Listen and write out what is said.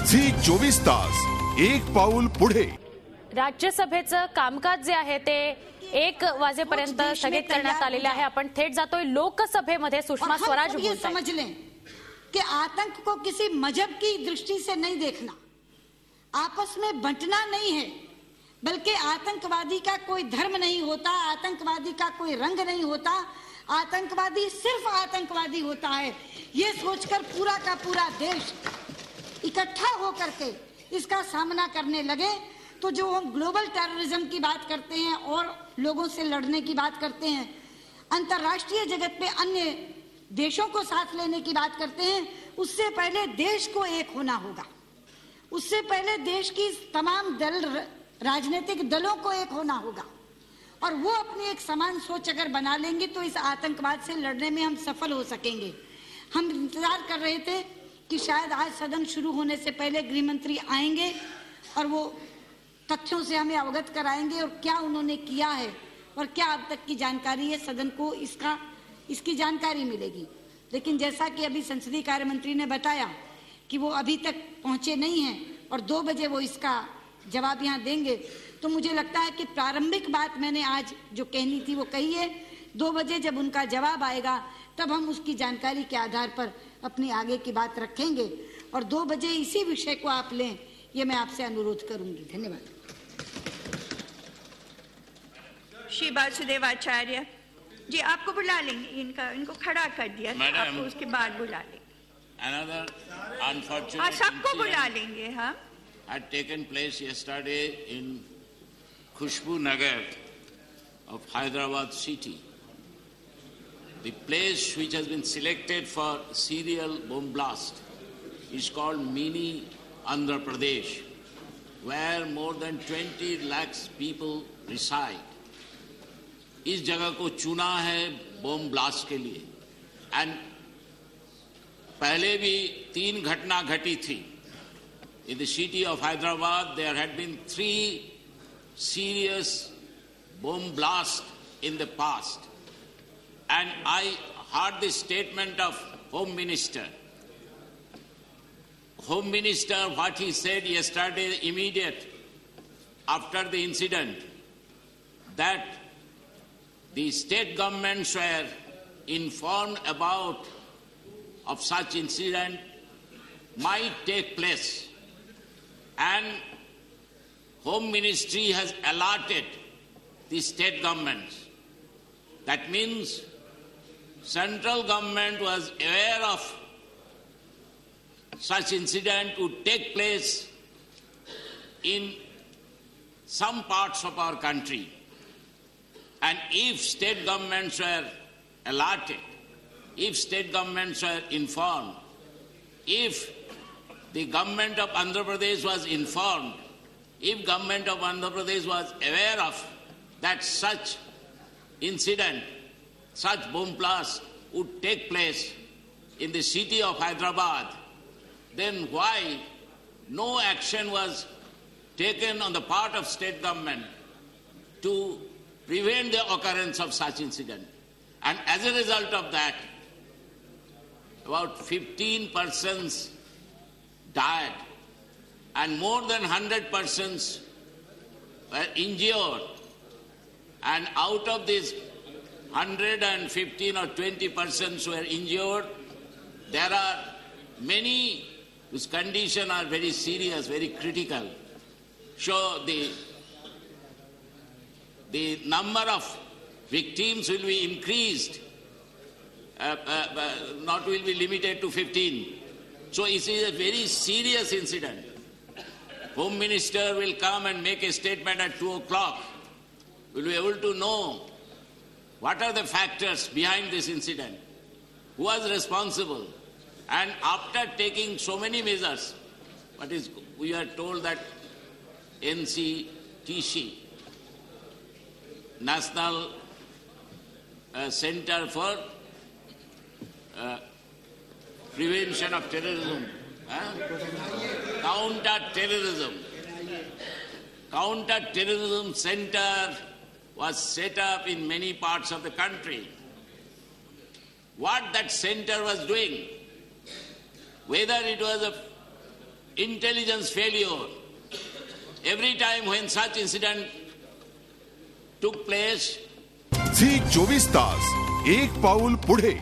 झी 24 तास एक पाऊल पुढे. राज्यसभेचं कामकाज जे आहे ते 1 वाजेपर्यंत स्थगित करण्यात आलेले आहे. आपण थेट जातोय लोकसभेमध्ये. सुषमा स्वराज ये समझ लें कि आतंक को किसी मजहब की दृष्टि से नहीं देखना, आपस में बंटना नहीं है, बल्कि आतंकवादी का कोई धर्म नहीं होता, आतंकवादी का कोई रंग नहीं होता, आतंकवादी सिर्फ आतंकवादी होता है। ये सोचकर पूरा का पूरा देश इकट्ठा होकर के इसका सामना करने लगे तो जो हम ग्लोबल टेररिज्म की बात करते हैं और लोगों से लड़ने की बात करते हैं, अंतर्राष्ट्रीय जगत पे अन्य देशों को साथ लेने की बात करते हैं, उससे पहले देश को एक होना होगा। उससे पहले देश की तमाम राजनीतिक दलों को एक होना होगा और वो अपनी एक समान सोच अगर बना लेंगे तो इस आतंकवाद से लड़ने में हम सफल हो सकेंगे। हम इंतजार कर रहे थे कि शायद आज सदन शुरू होने से पहले गृह मंत्री आएंगे और वो तथ्यों से हमें अवगत कराएंगे और क्या उन्होंने किया है और क्या अब तक की जानकारी है, सदन को इसकी जानकारी मिलेगी। लेकिन जैसा कि अभी संसदीय कार्य मंत्री ने बताया कि वो अभी तक पहुंचे नहीं हैं और 2 बजे वो इसका जवाब यहाँ देंगे, तो मुझे लगता है कि प्रारंभिक बात मैंने आज जो कहनी थी वो कही है। 2 बजे जब उनका जवाब आएगा तब हम उसकी जानकारी के आधार पर अपनी आगे की बात रखेंगे और 2 बजे इसी विषय को आप लें, ये मैं आपसे अनुरोध करूंगी। धन्यवाद। श्री वासुदेव आचार्य जी, आपको बुला लेंगे, इनको खड़ा कर दिया, आपको उसके बाद बुला लेंगे। Another unfortunate हाँ, सबको बुला लेंगे। हाँ, had taken place yesterday in Khushbu Nagar of Hyderabad city. The place which has been selected for serial bomb blast is called Mini Andhra Pradesh, where more than 20 lakhs people reside. इस जगह को चुना है bomb blast के लिए and पहले भी 3 घटना घटी थी। In the city of Hyderabad, there had been 3 serious bomb blasts in the past. And I heard the statement of Home Minister. Home Minister, what he said yesterday, immediate after the incident, that the state governments were informed of such incident might take place. And Home Ministry has alerted the state governments. That means central government was aware of such incident would take place in some parts of our country. And if state governments were alerted, if state governments were informed, if the government of Andhra Pradesh was informed, if government of Andhra Pradesh was aware of that such incident, such bomb blast would take place in the city of Hyderabad, then why no action was taken on the part of state government to prevent the occurrence of such incident? And as a result of that, about 15 persons died and more than 100 persons were injured. And out of these 115 or 20 persons who were injured, there are many whose condition are very serious, very critical. So the number of victims will be increased, not will be limited to 15. So it is a very serious incident. Home Minister will come and make a statement at 2 o'clock. We'll be able to know what are the factors behind this incident, who was responsible. And after taking so many measures, we are told that NCTC, National Center for Prevention of Terrorism, Counter-terrorism Center was set up in many parts of the country. What that center was doing, whether it was intelligence failure. Every time when such incident took place, झी 24 तास एक पाऊल पुढे.